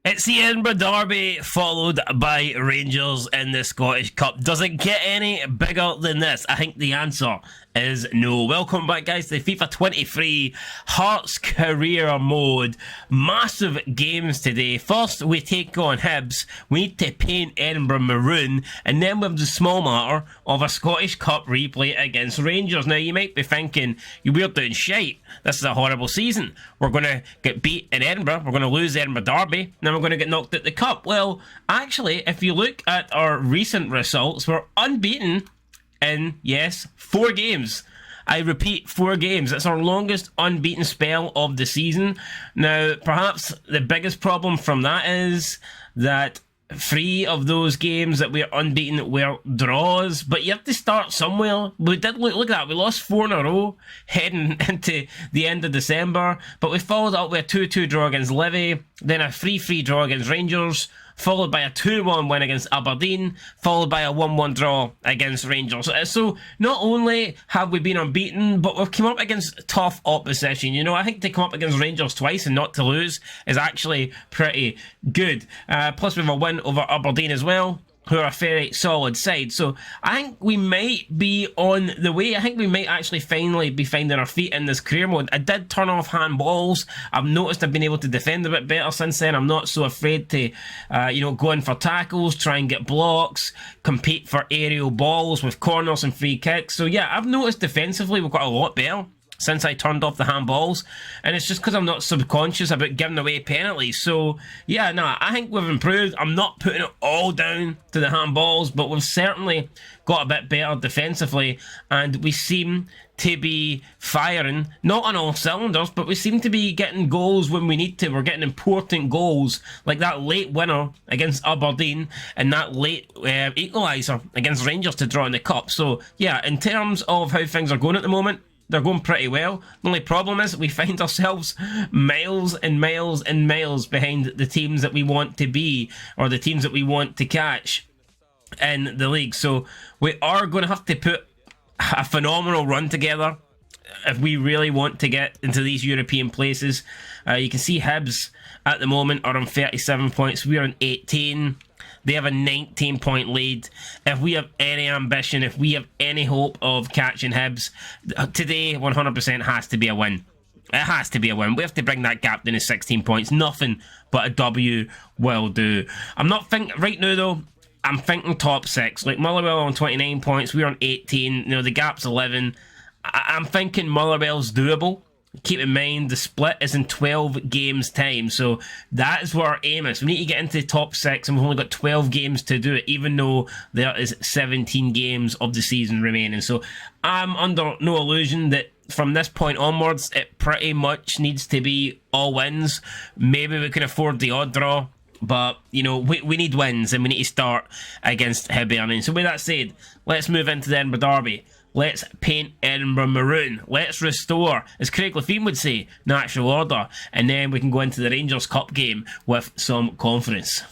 It's the Edinburgh Derby, followed by Rangers in the Scottish Cup. Does it get any bigger than this? I think the answer is no. Welcome back, guys, to the FIFA 23 Hearts Career Mode. Massive games today. First, we take on Hibs. We need to paint Edinburgh maroon. And then we have the small matter of a Scottish Cup replay against Rangers. Now, you might be thinking, we're doing shite. This is a horrible season. We're going to get beat in Edinburgh. We're going to lose the Edinburgh Derby. Then we're going to get knocked out the Cup. Well, actually, if you look at our recent results, we're unbeaten in, yes, 4 games. I repeat, 4 games. It's our longest unbeaten spell of the season. Now, perhaps the biggest problem from that is that 3 of those games that we're unbeaten were draws, but you have to start somewhere. We did look at that. We lost 4 in a row heading into the end of December, but we followed up with a 2-2 draw against Livy, then a 3-3 draw against Rangers, followed by a 2-1 win against Aberdeen, followed by a 1-1 draw against Rangers. So not only have we been unbeaten, but we've come up against tough opposition. You know, I think to come up against Rangers twice and not to lose is actually pretty good. Plus we have a win over Aberdeen as well, who are a very solid side. So I think we might be on the way. I think we might actually finally be finding our feet in this career mode. I did turn off handballs. I've noticed I've been able to defend a bit better since then. I'm not so afraid to, go in for tackles, try and get blocks, compete for aerial balls with corners and free kicks. So yeah, I've noticed defensively we've got a lot better since I turned off the handballs, and it's just because I'm not subconscious about giving away penalties. So yeah, no, I think we've improved. I'm not putting it all down to the handballs, but we've certainly got a bit better defensively, and we seem to be firing, not on all cylinders, but we seem to be getting goals when we need to. We're getting important goals, like that late winner against Aberdeen and that late equaliser against Rangers to draw in the Cup. So yeah, in terms of how things are going at the moment, they're going pretty well. The only problem is we find ourselves miles and miles and miles behind the teams that we want to be, or the teams that we want to catch in the league. So we are going to have to put a phenomenal run together if we really want to get into these European places. You can see Hibs at the moment are on 37 points. We're on 18. They have a 19-point lead. If we have any ambition, if we have any hope of catching Hibs, today 100% has to be a win. It has to be a win. We have to bring that gap down to 16 points. Nothing but a W will do. I'm not thinking right now though. I'm thinking top 6. Like Motherwell on 29 points. We're on 18. You know, the gap's 11. I'm thinking Motherwell's doable. Keep in mind, the split is in 12 games time, so that is what our aim is. We need to get into the top 6, and we've only got 12 games to do it, even though there is 17 games of the season remaining. So I'm under no illusion that from this point onwards, it pretty much needs to be all wins. Maybe we can afford the odd draw, but, you know, we need wins, and we need to start against Hibernian. So with that said, let's move into the Edinburgh Derby. Let's paint Edinburgh maroon. Let's restore, as Craig Lefine would say, natural order. And then we can go into the Rangers Cup game with some confidence.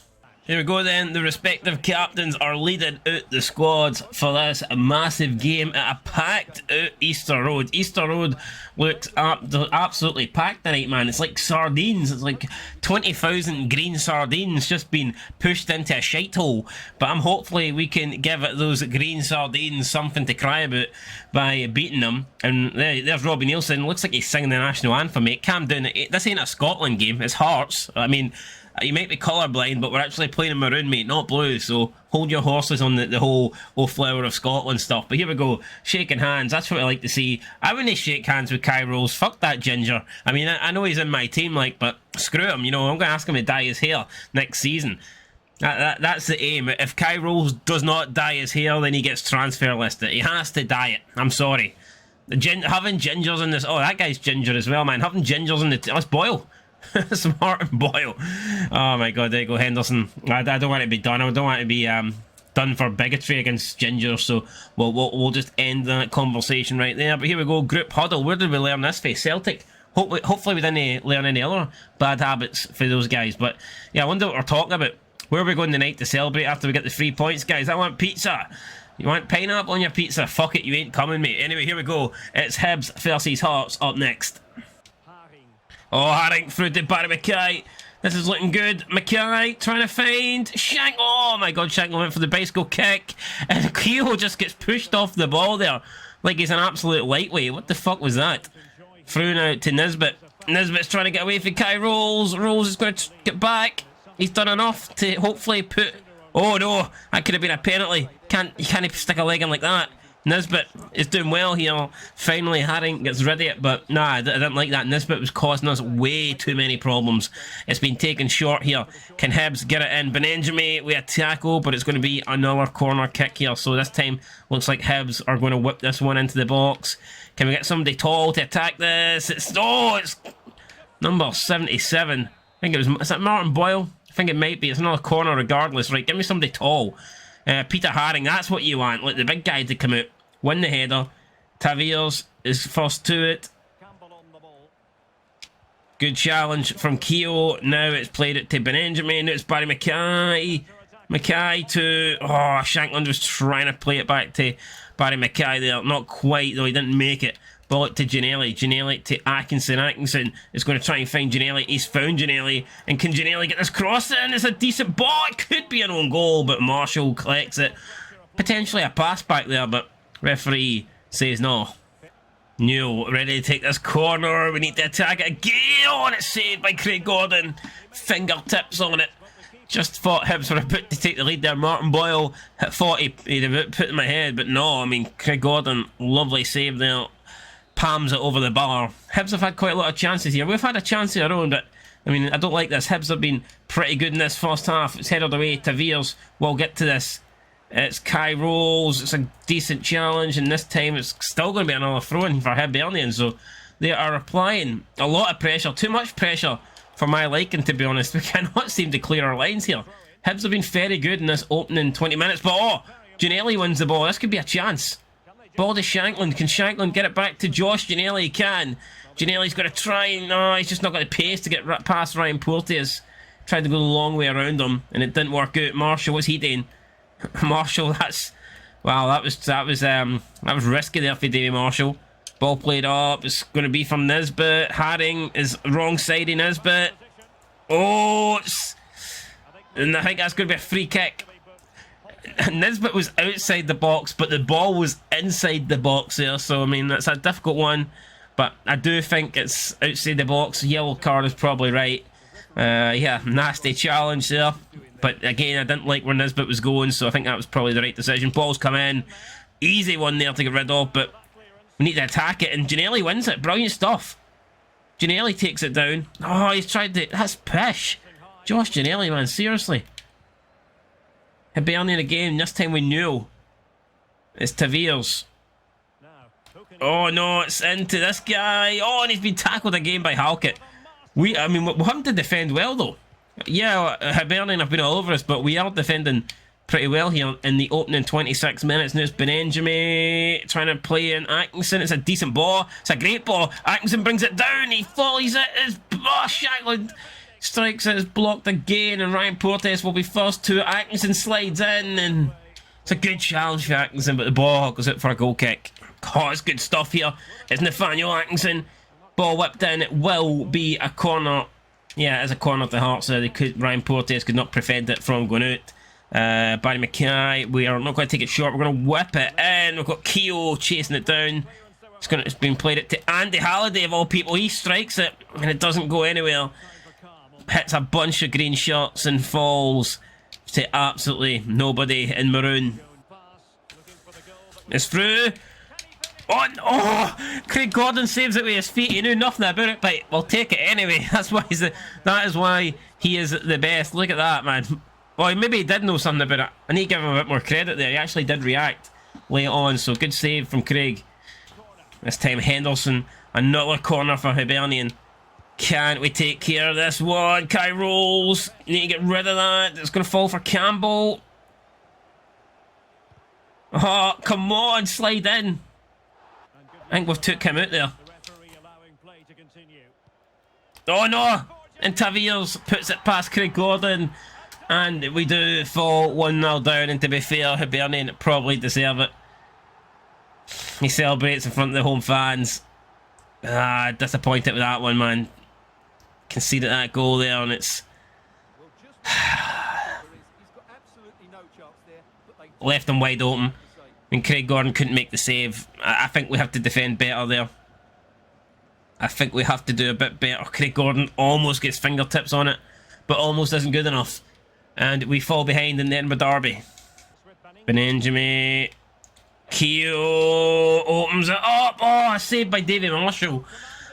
Here we go then. The respective captains are leading out the squads for this massive game at a packed out Easter Road. Easter Road looks absolutely packed tonight, man. It's like sardines. It's like 20,000 green sardines just been pushed into a shite hole. But hopefully we can give those green sardines something to cry about by beating them. And there's Robbie Nielsen. Looks like he's singing the national anthem, mate. Calm down. This ain't a Scotland game. It's Hearts. I mean, you might be colourblind, but we're actually playing in maroon, mate, not blue, so hold your horses on the whole flower of Scotland stuff. But here we go, shaking hands, that's what I like to see. I wouldn't shake hands with Kai Rose, fuck that ginger. I mean, I know he's in my team, like, but screw him, you know, I'm going to ask him to dye his hair next season. That's the aim. If Kai Rose does not dye his hair, then he gets transfer listed. He has to dye it, I'm sorry. Having gingers in this, oh, that guy's ginger as well, man. Having gingers in the, let's Boyle. Smart Boyle. Oh my god, there you go, Henderson. I don't want it to be done. I don't want it to be done for bigotry against ginger, so we'll just end that conversation right there. But here we go, group huddle. Where did we learn this for? Celtic. Hopefully we didn't learn any other bad habits for those guys. But yeah, I wonder what we're talking about. Where are we going tonight to celebrate after we get the 3 points, guys? I want pizza. You want pineapple on your pizza? Fuck it, you ain't coming, mate. Anyway, here we go. It's Hibs versus Hearts up next. Oh, Haring through to Barry McKay. This is looking good. Mackay trying to find Shank. Oh my god, Shankland went for the bicycle kick. And Keogh just gets pushed off the ball there. Like he's an absolute lightweight. What the fuck was that? Through now to Nisbet. Nisbet's trying to get away from Kai Rolls. Rolls is going to get back. He's done enough to hopefully put... Oh no, that could have been a penalty. You can't stick a leg in like that. Nisbet is doing well here. Finally, Haring gets rid of it, but nah, I didn't like that. Nisbet was causing us way too many problems. It's been taken short here. Can Hibs get it in? Benenjami with a tackle, but it's going to be another corner kick here. So this time, looks like Hibs are going to whip this one into the box. Can we get somebody tall to attack this? It's number 77. I think it was... Is that Martin Boyle? I think it might be. It's another corner regardless. Right, give me somebody tall. Peter Haring, that's what you want. Like the big guy to come out, win the header. Taviers is first to it. Good challenge from Keogh. Now it's played it to Benenjami. Now it's Barry Mackay. Mackay to... Oh, Shankland was trying to play it back to Barry Mackay there. Not quite, though. He didn't make it. Ball it to Ginnelly. Ginnelly to Atkinson. Atkinson is going to try and find Ginnelly. He's found Ginnelly. And can Ginnelly get this cross in? It's a decent ball. It could be an own goal, but Marshall collects it. Potentially a pass back there, but referee says no. Newell ready to take this corner. We need to attack it again. Oh, and it's saved by Craig Gordon. Fingertips on it. Just thought Hibs were about to take the lead there. Martin Boyle thought he'd have put it in my head, but no. I mean, Craig Gordon, lovely save there. Palms it over the bar. Hibs have had quite a lot of chances here. We've had a chance of our own, but I mean, I don't like this. Hibs have been pretty good in this first half. It's headed away. Taviers will get to this. It's Kai Rolls. It's a decent challenge, and this time it's still going to be another throw-in for Hibernian. So they are applying a lot of pressure. Too much pressure for my liking, to be honest. We cannot seem to clear our lines here. Hibs have been very good in this opening 20 minutes, but oh, Ginnelly wins the ball. This could be a chance. Ball to Shankland. Can Shankland get it back to Josh Ginnelly? He can. Ginnelly's got to try and... No, he's just not got the pace to get past Ryan Porteous. Tried to go the long way around him, and it didn't work out. Marshall, what's he doing? Marshall, that's... Wow, that was risky there for Davy Marshall. Ball played up. It's going to be from Nisbet. Haring is wrong side of Nisbet. Oh, and I think that's going to be a free kick. Nisbet was outside the box, but the ball was inside the box there. So, I mean, that's a difficult one. But I do think it's outside the box. Yellow card is probably right. Yeah, nasty challenge there. But again, I didn't like where Nisbet was going, so I think that was probably the right decision. Ball's come in. Easy one there to get rid of, but we need to attack it. And Ginnelly wins it. Brilliant stuff. Ginnelly takes it down. Oh, he's tried to... That's pish. Josh Ginnelly, man, seriously. Hibernian again, this time we knew. It's Taviers. Oh no, it's into this guy. Oh, and he's been tackled again by Halkett. I mean, we haven't to defend well though. Yeah, Hibernian have been all over us, but we are defending pretty well here in the opening 26 minutes. Now it's Benenjami trying to play in Atkinson. It's a decent ball. It's a great ball. Atkinson brings it down. He volleys it. Shankland strikes it. It's blocked again, and Ryan Porteous will be first to it. Atkinson slides in, and it's a good challenge for Atkinson, but the ball goes out for a goal kick. Oh, it's good stuff here. It's Nathaniel Atkinson. Ball whipped in. It will be a corner. Yeah, it is a corner to Hearts. So Ryan Porteous could not prevent it from going out. Barry Mackay, we are not going to take it short. We're going to whip it in. We've got Keogh chasing it down. It's been played it to Andy Halliday of all people. He strikes it, and it doesn't go anywhere. Hits a bunch of green shots and falls to absolutely nobody in maroon. It's through. Oh, Craig Gordon saves it with his feet. He knew nothing about it, but we'll take it anyway. That is why he is the best. Look at that, man. Well, maybe he did know something about it. I need to give him a bit more credit there. He actually did react late on, so good save from Craig. This time Henderson, another corner for Hibernian. Can't we take care of this one? Kai Rolls. Need to get rid of that. It's going to fall for Campbell. Oh, come on, slide in. I think we've took him out there. Oh no! And Taviers puts it past Craig Gordon. And we do fall 1-0 down. And to be fair, Hibernian probably deserve it. He celebrates in front of the home fans. Disappointed with that one, man. Conceded that goal there, and it's Left him wide open. And Craig Gordon couldn't make the save. I think we have to defend better there. I think we have to do a bit better. Craig Gordon almost gets fingertips on it, but almost isn't good enough. And we fall behind in the Edinburgh derby. Benjamin. Keogh opens it up. Oh, saved by Davy Marshall.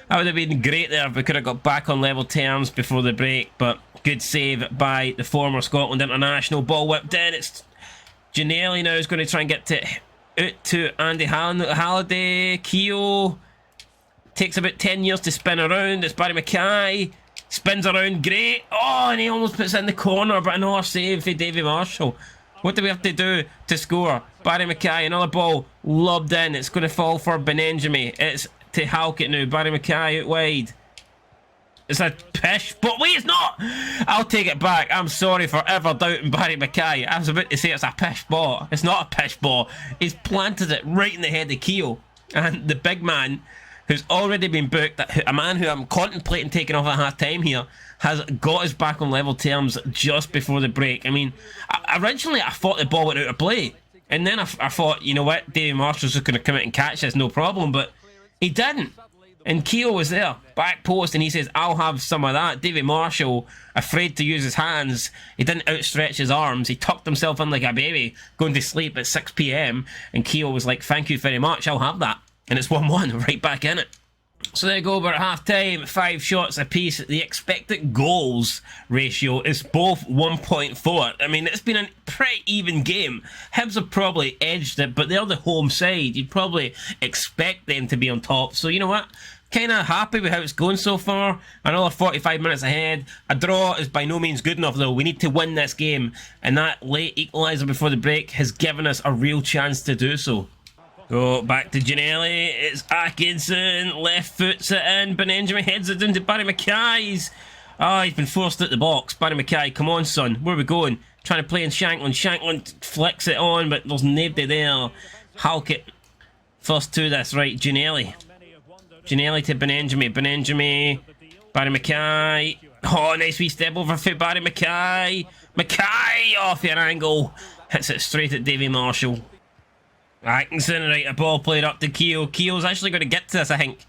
That would have been great there if we could have got back on level terms before the break. But good save by the former Scotland international. Ball whipped in. It's Ginnelly now is going to try and get out to Andy Halliday. Keogh takes about 10 years to spin around. It's Barry Mackay. Spins around. Great. Oh, and he almost puts it in the corner. But another save for Davy Marshall. What do we have to do to score? Barry Mackay, another ball lobbed in. It's going to fall for Benjamin. It's to Halkett now. Barry Mackay out wide. It's a pish, but wait, it's not! I'll take it back. I'm sorry for ever doubting Barry Mackay. I was about to say it's a pish ball. It's not a pish ball. He's planted it right in the head of Keogh. And the big man, who's already been booked, a man who I'm contemplating taking off at half time here, has got us back on level terms just before the break. I mean, originally I thought the ball went out of play. And then I thought, you know what, Davy Marshall's just going to come out and catch this, no problem. But he didn't. And Keogh was there, back post, and he says, I'll have some of that. Davy Marshall, afraid to use his hands, he didn't outstretch his arms. He tucked himself in like a baby, going to sleep at 6 PM. And Keogh was like, thank you very much, I'll have that. And it's 1-1, right back in it. So there you go, we're at half time, 5 shots apiece. The expected goals ratio is both 1.4. I mean, it's been a pretty even game. Hibs have probably edged it, but they're the home side. You'd probably expect them to be on top. So you know what? Kind of happy with how it's going so far. Another 45 minutes ahead. A draw is by no means good enough though. We need to win this game. And that late equaliser before the break has given us a real chance to do so. Go back to Ginnelly. It's Atkinson. Left foots it in. Benjamin heads it down to Barry Mackay's. Oh, he's been forced out the box. Barry Mackay, come on, son. Where are we going? Trying to play in Shanklin. Shanklin flicks it on, but there's nobody there. Halkett first to this. Right, Ginnelly. Ginnelly to Benjamin. Benjamin. Barry Mackay. Oh, nice wee step over for Barry Mackay. Mackay off your angle. Hits it straight at Davy Marshall. Atkinson, right, a ball played up to Keogh. Keogh's actually going to get to this, I think.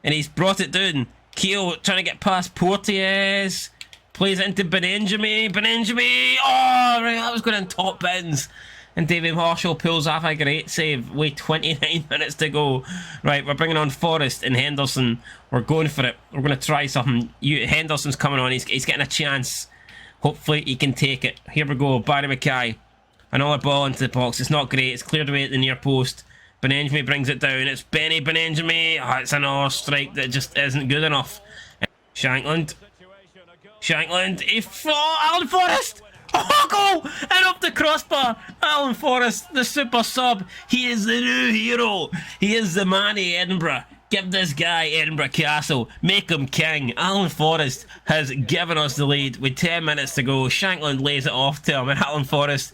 And he's brought it down. Keogh trying to get past Porteous. Plays it into Benjamin. Benjamin! Oh, right, that was going in top bins. And David Marshall pulls off a great save. Wait, 29 minutes to go. Right, we're bringing on Forrest and Henderson. We're going for it. We're going to try something. Henderson's coming on. He's getting a chance. Hopefully he can take it. Here we go, Barry Mackay. Another ball into the box. It's not great. It's cleared away at the near post. Benjamin brings it down. It's Benjamin. Oh, it's another strike that just isn't good enough. Shankland. Alan Forrest. Oh, goal! And up the crossbar. Alan Forrest, the super sub. He is the new hero. He is the man of Edinburgh. Give this guy Edinburgh Castle. Make him king. Alan Forrest has given us the lead with 10 minutes to go. Shankland lays it off to him, and Alan Forrest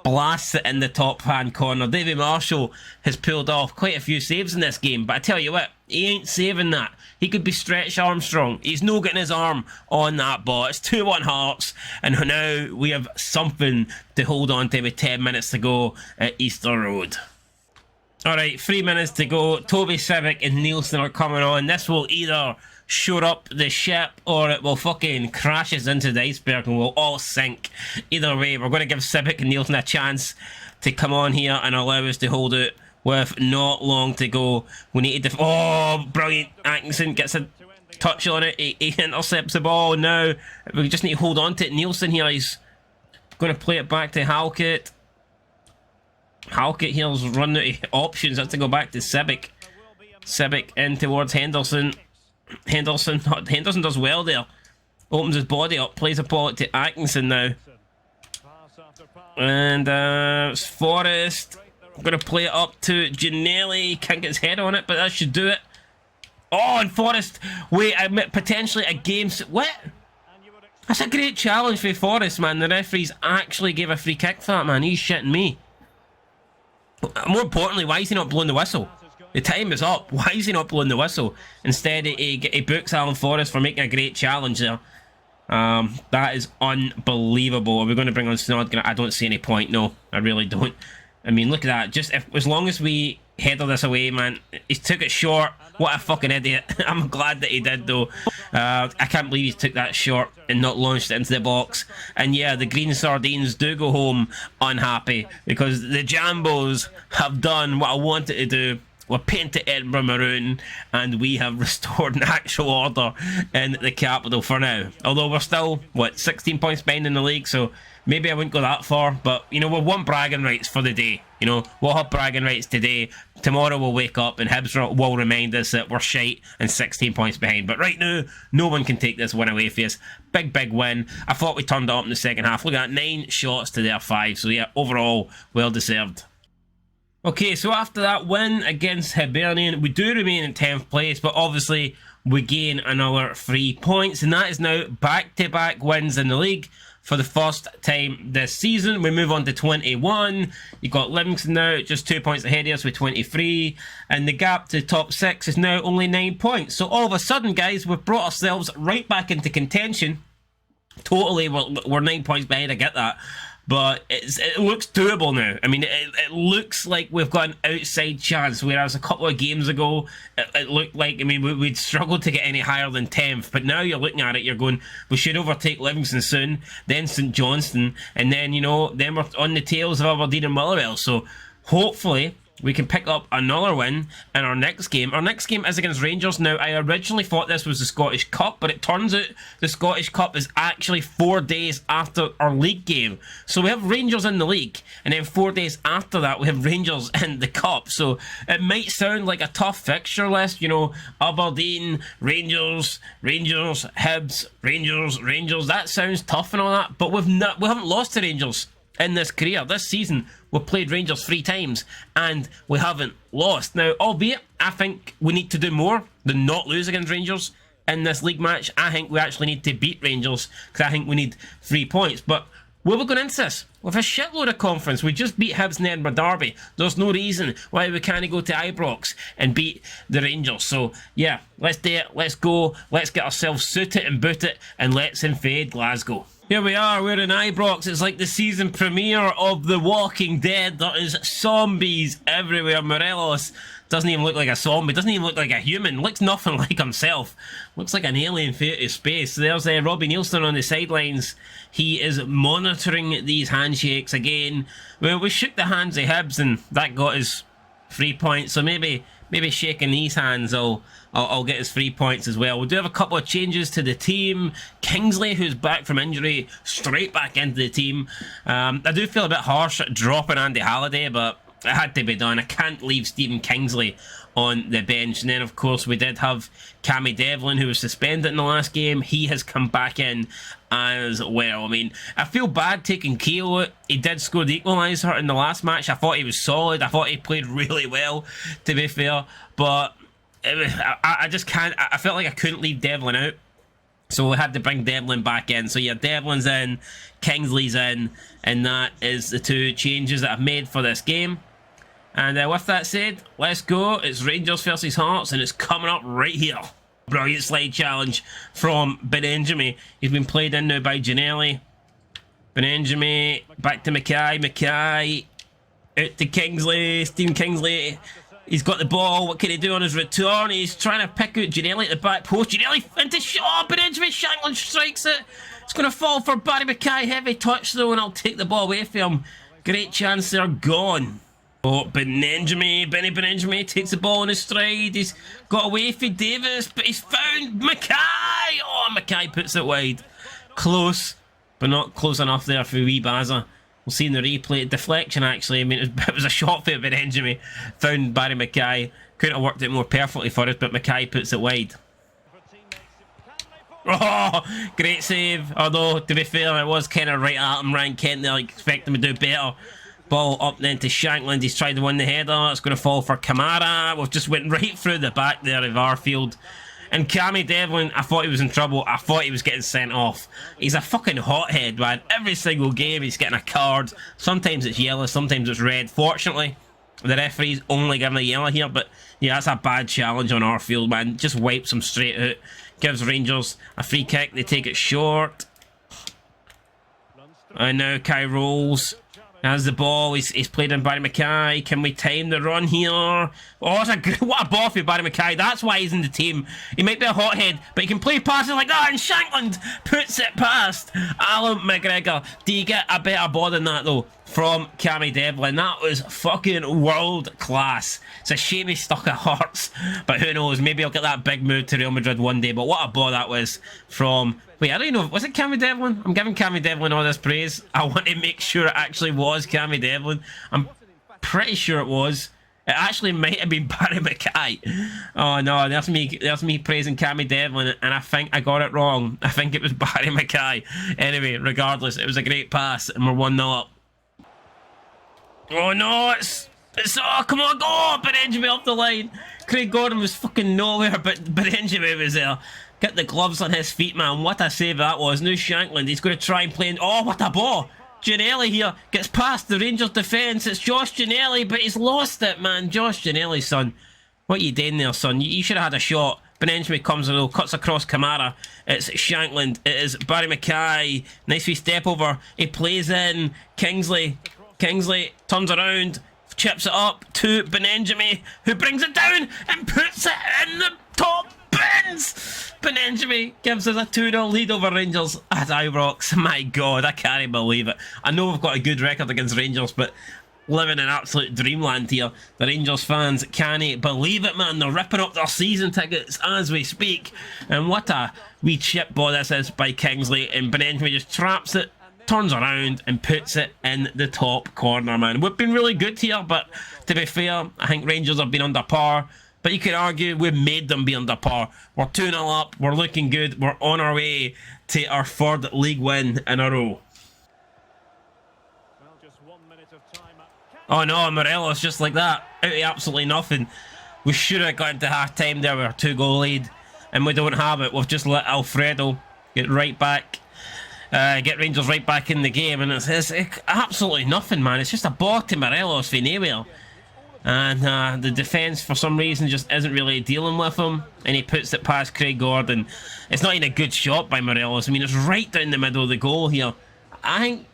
blasts it in the top hand corner. Davy Marshall has pulled off quite a few saves in this game, but I tell you what, he ain't saving that. He could be Stretch Armstrong. He's no getting his arm on that ball. It's 2-1 Hearts, and now we have something to hold on to with 10 minutes to go at Easter Road. Alright, 3 minutes to go. Toby Civic and Nielsen are coming on. This will either shore up the ship or it will fucking crash us into the iceberg and we'll all sink. Either way, we're going to give Civic and Nielsen a chance to come on here and allow us to hold it with not long to go. We need to... Oh, brilliant. Atkinson gets a touch on it. He intercepts the ball now. We just need to hold on to it. Nielsen here, he's going to play it back to Halkett. Halkett here's run out of options. Has to go back to Civic. Civic in towards Henderson. Henderson does well there. Opens his body up. Plays a ball to Atkinson now. And it's Forrest. Going to play it up to Ginnelly. Can't get his head on it, but that should do it. Oh, and Forrest. Wait, potentially a game... What? That's a great challenge for Forrest, man. The referees actually gave a free kick for that, man. He's shitting me. More importantly, why is he not blowing the whistle? The time is up. Why is he not blowing the whistle? Instead, he books Alan Forrest for making a great challenge there. That is unbelievable. Are we going to bring on Snodgrass? I don't see any point. No, I really don't. I mean, look at that. Just as long as we header this away, man. He took it short. What a fucking idiot. I'm glad that he did, though. I can't believe he took that short and not launched it into the box. And yeah, the green sardines do go home unhappy because the Jambos have done what I wanted to do. We're painted Edinburgh maroon, and we have restored an actual order in the capital for now. Although we're still, what, 16 points behind in the league, so maybe I wouldn't go that far. But, you know, we want bragging rights for the day. You know, we'll have bragging rights today. Tomorrow we'll wake up and Hibs will remind us that we're shite and 16 points behind. But right now, no one can take this win away from us. Big, big win. I thought we turned it up in the second half. Look at that, 9 shots to their 5. So yeah, overall, well deserved. Okay, so after that win against Hibernian, we do remain in 10th place, but obviously we gain another 3 points, and that is now back-to-back wins in the league for the first time this season. We move on to 21. You've got Livingston now just 2 points ahead of us with 23, and the gap to top 6 is now only 9 points. So all of a sudden, guys, we've brought ourselves right back into contention. Totally, we're 9 points behind, I get that. But it looks doable now. I mean, it looks like we've got an outside chance, whereas a couple of games ago, it looked like, I mean, we'd struggled to get any higher than 10th. But now you're looking at it, you're going, we should overtake Livingston soon, then St Johnstone, and then, you know, then we're on the tails of Aberdeen and Motherwell. So hopefully we can pick up another win in our next game. Our next game is against Rangers. Now, I originally thought this was the Scottish Cup, but it turns out the Scottish Cup is actually 4 days after our league game. So we have Rangers in the league, and then 4 days after that, we have Rangers in the Cup. So it might sound like a tough fixture list, you know, Aberdeen, Rangers, Hibs, Rangers. That sounds tough and all that, but we haven't lost to Rangers in this career. This season, we've played Rangers 3 times, and we haven't lost. Now, albeit, I think we need to do more than not lose against Rangers in this league match. I think we actually need to beat Rangers, because I think we need 3 points. But where we're going into this, with a shitload of confidence. We just beat Hibs in the Edinburgh Derby. There's no reason why we can't go to Ibrox and beat the Rangers. So, yeah, let's do it. Let's go. Let's get ourselves suited and booted, and let's invade Glasgow. Here we are, we're in Ibrox. It's like the season premiere of The Walking Dead. There is zombies everywhere. Morelos doesn't even look like a zombie, doesn't even look like a human, looks nothing like himself. Looks like an alien from space. There's Robbie Nielsen on the sidelines. He is monitoring these handshakes again. Well, we shook the hands of Hibs and that got us 3 points, so maybe shaking these hands I'll get his 3 points as well. We do have a couple of changes to the team. Kingsley, who's back from injury, straight back into the team. I do feel a bit harsh dropping Andy Halliday, but it had to be done. I can't leave Stephen Kingsley on the bench. And then, of course, we did have Cammy Devlin, who was suspended in the last game. He has come back in as well. I mean, I feel bad taking Keogh out. He did score the equaliser in the last match. I thought he was solid. I thought he played really well, to be fair. But I just can't. I felt like I couldn't leave Devlin out. So we had to bring Devlin back in. So yeah, Devlin's in, Kingsley's in, and that is the 2 changes that I've made for this game. And with that said, let's go. It's Rangers versus Hearts, and it's coming up right here. Brilliant slide challenge from Benenjami. He's been played in now by Ginnelly. Benenjami, back to Mackay, out to Kingsley, Stephen Kingsley. He's got the ball. What can he do on his return? He's trying to pick out Ginnelly at the back post. Ginnelly into shot. Benenjami Shanklin strikes it. It's going to fall for Barry Mackay. Heavy touch though, and I'll take the ball away from him. Great chance there, gone. Oh, Benny Benenjami takes the ball in his stride. He's got away from Davis, but he's found Mackay. Oh, Mackay puts it wide. Close, but not close enough there for wee Baza. We'll see in the replay. Deflection, actually. I mean, it was a shot for Benenjami. Found Barry Mackay. Couldn't have worked it more perfectly for us, but Mackay puts it wide. Oh, great save. Although, to be fair, it was kind of right at him. Ryan Kent there, like, expect him to do better. Ball up then to Shankland. He's tried to win the header. It's going to fall for Kamara. We've just went right through the back there of Arfield. And Cammy Devlin, I thought he was in trouble. I thought he was getting sent off. He's a fucking hothead, man. Every single game he's getting a card. Sometimes it's yellow, sometimes it's red. Fortunately, the referee's only giving a yellow here. But yeah, that's a bad challenge on Arfield, man. Just wipes him straight out. gives Rangers a free kick. They take it short. And now Kai rolls. Has the ball. He's played in Barry Mackay. Can we time the run here? Oh, what a ball for Barry Mackay. That's why he's in the team. He might be a hothead, but he can play passes like that. And Shankland puts it past Alan McGregor. Do you get a better ball than that, though, from Cammy Devlin? That was fucking world class. It's a shame he's stuck at Hearts, but who knows? Maybe he'll get that big move to Real Madrid one day. But what a ball that was from... Wait, I don't know. Was it Cammy Devlin? I'm giving Cammy Devlin all this praise. I want to make sure it actually was Cammy Devlin. I'm pretty sure it was. It actually might have been Barry Mackay. Oh no, there's me praising Cammy Devlin, and I think I got it wrong. I think it was Barry Mackay. Anyway, regardless, it was a great pass, and we're 1-0 up. Oh no, it's oh, come on, go! Benjamin off the line. Craig Gordon was fucking nowhere, but Benjamin was there. Get the gloves on his feet, man. What a save that was. Now Shankland, he's going to try and play in... Oh, what a ball. Giannelli here gets past the Rangers defence. It's Josh Giannelli, but he's lost it, man. Josh Giannelli, son. What you doing there, son? You should have had a shot. Benjamin comes and cuts across Kamara. It's Shankland. It is Barry Mackay. Nice wee step over. He plays in. Kingsley turns around. Chips it up to Benjamin, who brings it down and puts it in the top bins. Benjamin gives us a 2-0 lead over Rangers at Ibrox. My God, I can't believe it. I know we've got a good record against Rangers, but living in absolute dreamland here. The Rangers fans can't believe it, man. They're ripping up their season tickets as we speak. And what a wee chip ball this is by Kingsley. And Benjamin just traps it, turns around and puts it in the top corner, man. We've been really good here, but to be fair, I think Rangers have been under par. But you could argue we've made them be under par. We're 2-0 up. We're looking good. We're on our way to our 3rd league win in a row. Oh no, Morelos just like that. Out of absolutely nothing. We should have got into half-time there with our 2-goal lead. And we don't have it. We've just let Alfredo get right back. Get Rangers right back in the game. And it's absolutely nothing, man. It's just a ball to Morelos for nowhere. And the defence for some reason just isn't really dealing with him, and he puts it past Craig Gordon. It's not even a good shot by Morelos. I mean, it's right down the middle of the goal here. I think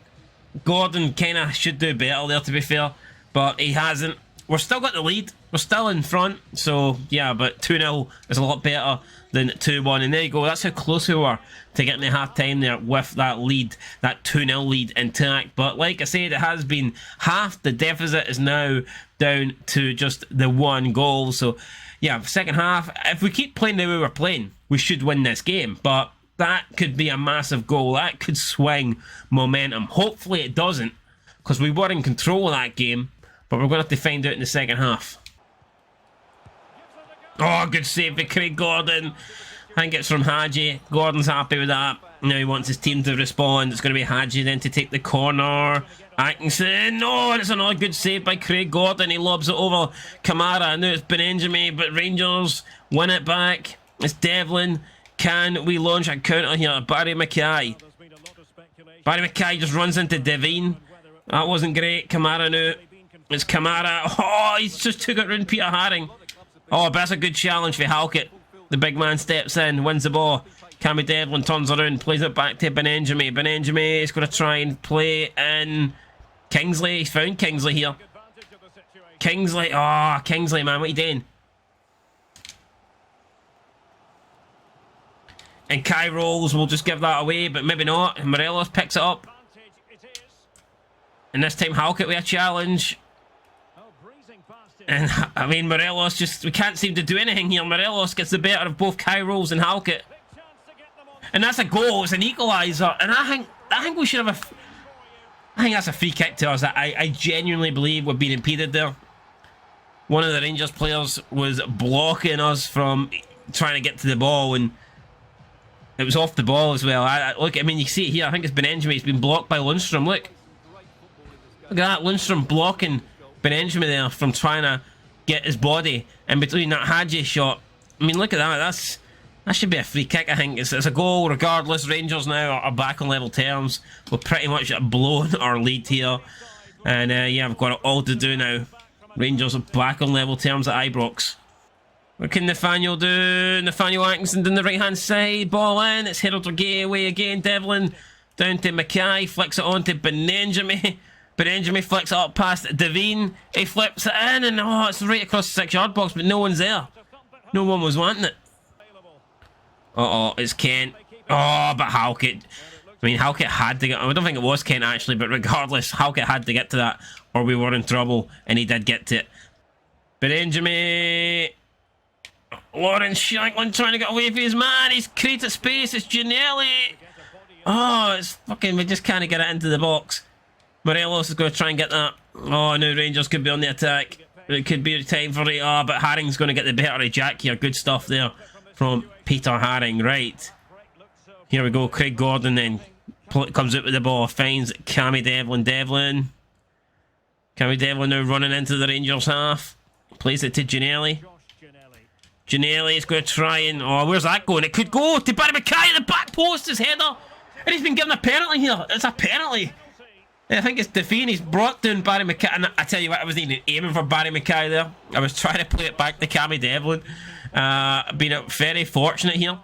Gordon kind of should do better there, to be fair, but he hasn't. We're still got the lead. We're still in front, so yeah, but 2-0 is a lot better than 2-1, and there you go. That's how close we were to getting the half-time there with that lead, that 2-0 lead intact. But like I said, it has been half. The deficit is now down to just the 1 goal. So yeah, second half, if we keep playing the way we're playing, we should win this game. But that could be a massive goal. That could swing momentum. Hopefully it doesn't, because we were in control of that game, but we're going to have to find out in the second half. Oh, good save by Craig Gordon. I think it's from Hadji. Gordon's happy with that. Now he wants his team to respond. It's going to be Hadji then to take the corner. Atkinson. Oh, and it's another good save by Craig Gordon. He lobs it over Kamara. Now it's Benjamin, but Rangers win it back. It's Devlin. Can we launch a counter here? Barry Mackay. Barry Mackay just runs into Devine. That wasn't great. Kamara now. It's Kamara. Oh, he's just took it round Peter Haring. Oh, but that's a good challenge for Halkett. The big man steps in, wins the ball. Cammy Devlin turns around, plays it back to Benjamin. Benjamin is going to try and play in Kingsley. He's found Kingsley here. Kingsley. Oh, Kingsley, man. What are you doing? And Kai rolls. We'll just give that away, but maybe not. Morelos picks it up. And this time Halkett with a challenge. And I mean, Morelos just, we can't seem to do anything here. Morelos gets the better of both Kai Rolls and Halkett. And that's a goal. It's an equaliser. And I think we should have I think that's a free kick to us. I genuinely believe we're being impeded there. One of the Rangers players was blocking us from trying to get to the ball, and it was off the ball as well. Look, I mean, you see it here. I think it's Benjamin. He's been blocked by Lundstrom. Look at that. Lundstrom blocking Benjamin there from trying to get his body in between that Hadji shot. I mean, look at that. That should be a free kick, I think. It's a goal regardless. Rangers now are back on level terms. We're pretty much blown our lead here. And yeah, we've got it all to do now. Rangers are back on level terms at Ibrox. What can Nathaniel do? Nathaniel Atkinson down the right-hand side. Ball in. It's Harold Gay away again. Devlin down to Mackay. Flicks it on to Benenjami. Benenjami flicks it up past Devine. He flips it in and oh, it's right across the 6-yard box, but no one's there. No one was wanting it. Uh-oh, it's Kent. Oh, but Halkett. I mean, Halkett had to get... I don't think it was Kent, actually, but regardless, Halkett had to get to that or we were in trouble, and he did get to it. Benenjami... Lawrence Shanklin trying to get away from his man. He's created space. It's Gianelli. Oh, it's fucking... We just can't get it into the box. Morelos is going to try and get that. Oh, no, Rangers could be on the attack. It could be time for it. Oh, but Haring's going to get the better of Jack here. Good stuff there from Peter Haring. Right. Here we go. Craig Gordon then comes out with the ball. Finds Cammy Devlin. Cammy Devlin now running into the Rangers half. Plays it to Gianelli. Gianelli is going to try and... Oh, where's that going? It could go to Barry Mackay at the back post. His header. And he's been given a penalty here. It's a penalty. I think it's Define. He's brought down Barry Mackay. And I tell you what, I wasn't even aiming for Barry Mackay there. I was trying to play it back to Cammy Devlin. Been very fortunate here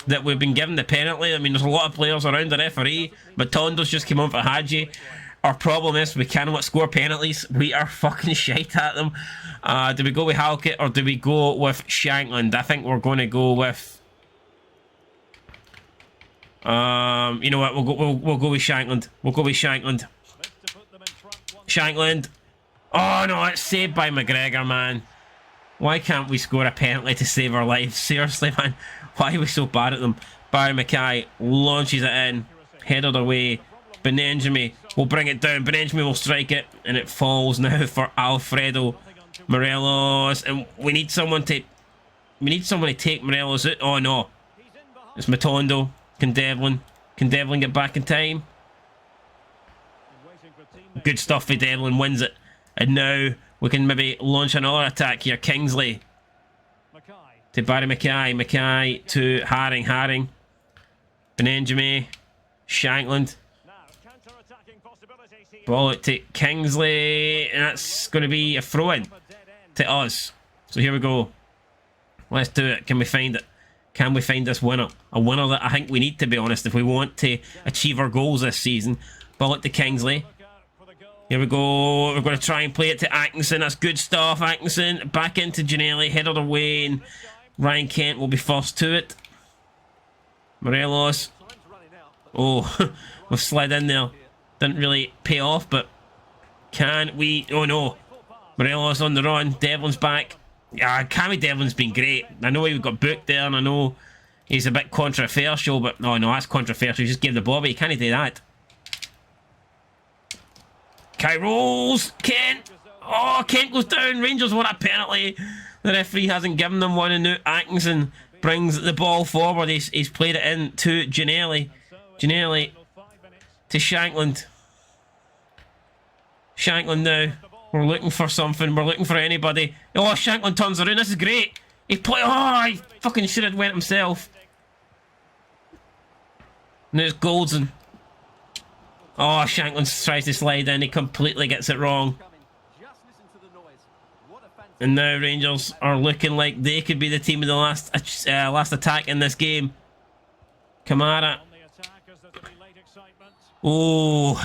that we've been given the penalty. I mean, there's a lot of players around the referee. Matondo's just came on for Hadji. Our problem is we cannot score penalties. We are fucking shite at them. Do we go with Halkett or do we go with Shankland? I think we're going to go with... you know what? We'll go with Shankland. We'll go with Shankland. Shankland. Oh no, it's saved by McGregor, man. Why can't we score a penalty to save our lives? Seriously, man. Why are we so bad at them? Barry Mackay launches it in. Headed away. Benenjami will bring it down. Benenjami will strike it. And it falls now for Alfredo Morelos. And we need someone to... We need someone to take Morelos out. Oh no. It's Matondo. Can Devlin get back in time? Good stuff for Devlin. Wins it. And now we can maybe launch another attack here. Kingsley. To Barry Mackay. Mackay to Haring. Benenjami. Shankland. Ball it to Kingsley. And that's going to be a throw-in to us. So here we go. Let's do it. Can we find it? Can we find this winner? A winner that I think we need, to be honest, if we want to achieve our goals this season. Ball it to Kingsley. Here we go. We're going to try and play it to Atkinson. That's good stuff. Atkinson back into Gianelli. Headed away. And Ryan Kent will be first to it. Morelos. Oh, we've slid in there. Didn't really pay off, but can we... Oh no. Morelos on the run. Devlin's back. Yeah, Cammy Devlin's been great. I know he got booked there, and I know he's a bit controversial, but no, that's controversial. He just gave the ball, but he can't do that. Kai rolls. Kent. Oh, Kent goes down. Rangers want a penalty. The referee hasn't given them one, and now Atkinson brings the ball forward. He's played it in to Gianelli. Gianelli to Shankland. Shankland now. We're looking for something. We're looking for anybody. Oh, Shankland turns around. This is great. He fucking should have went himself. Now it's Goldson. Oh, Shankland tries to slide in. He completely gets it wrong. And now Rangers are looking like they could be the team of the last attack in this game. Kamara. Oh,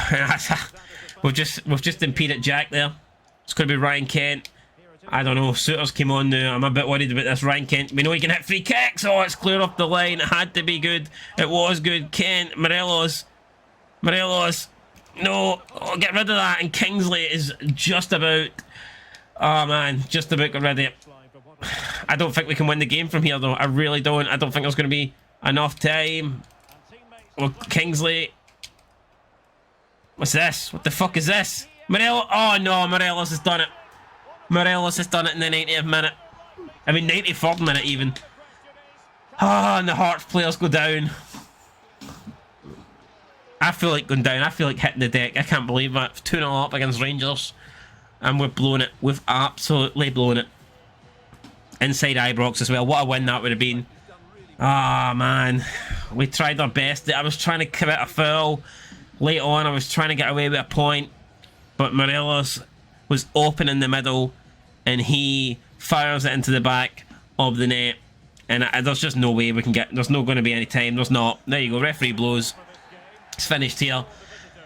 we've just impeded Jack there. It's going to be Ryan Kent. I don't know. Souters came on now. I'm a bit worried about this Ryan Kent. We know he can hit free kicks. Oh, it's clear off the line. It had to be good. It was good. Kent. Morelos. No. Oh, get rid of that. And Kingsley is just about... Oh, man. Just about got rid of it. I don't think we can win the game from here, though. I really don't. I don't think there's going to be enough time. Oh, Kingsley. What's this? What the fuck is this? Morelos. Oh no, Morelos has done it. Morelos has done it in the 90th minute. I mean 93rd minute even. Ah, and the Hearts players go down. I feel like going down. I feel like hitting the deck. I can't believe that. 2-0 up against Rangers. And we've blown it. We've absolutely blown it. Inside Ibrox as well. What a win that would have been. Ah, man. We tried our best. I was trying to commit a foul. Late on, I was trying to get away with a point, but Morelos was open in the middle, and he fires it into the back of the net. And there's just no way we can get... There's not going to be any time. There's not. There you go. Referee blows. It's finished here.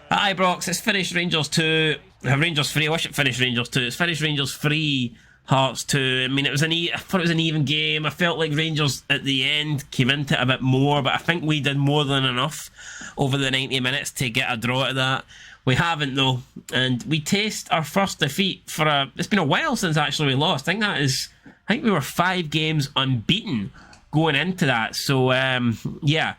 At Ibrox, it's finished Rangers 2. Rangers 3. I wish it finished Rangers 2. It's finished Rangers 3. Hearts 2. I mean, I thought it was an even game. I felt like Rangers at the end came into it a bit more, but I think we did more than enough over the 90 minutes to get a draw at that. We haven't though, and we taste our first defeat for it's been a while since actually we lost. I think we were 5 games unbeaten going into that. So yeah.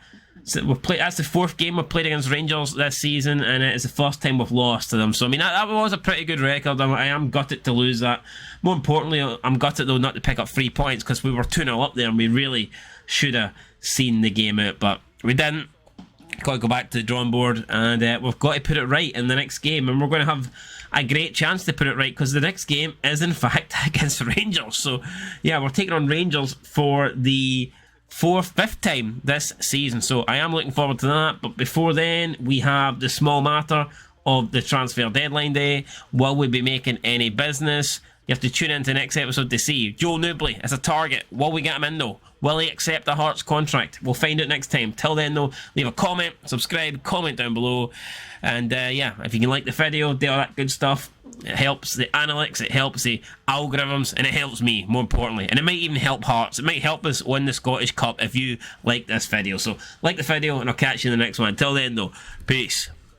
So that's the 4th game we've played against Rangers this season, and it is the first time we've lost to them. So I mean, that was a pretty good record. I am gutted to lose that. More importantly, I'm gutted though not to pick up 3 points, because we were 2-0 up there and we really should have seen the game out, but we didn't. Got to go back to the drawing board, and we've got to put it right in the next game, and we're going to have a great chance to put it right, because the next game is in fact against Rangers. So yeah, we're taking on Rangers for the 5th time this season, so I am looking forward to that. But before then, we have the small matter of the transfer deadline day. Will we be making any business? You have to tune into the next episode to see. Joe Newbley is a target. Will we get him in though? Will he accept a Hearts contract? We'll find out next time. Till then though, leave a comment, subscribe, comment down below. And yeah, if you can like the video, do all that good stuff. It helps the analytics, it helps the algorithms, and it helps me, more importantly. And it might even help Hearts. It might help us win the Scottish Cup if you like this video. So like the video, and I'll catch you in the next one. Until then though, peace.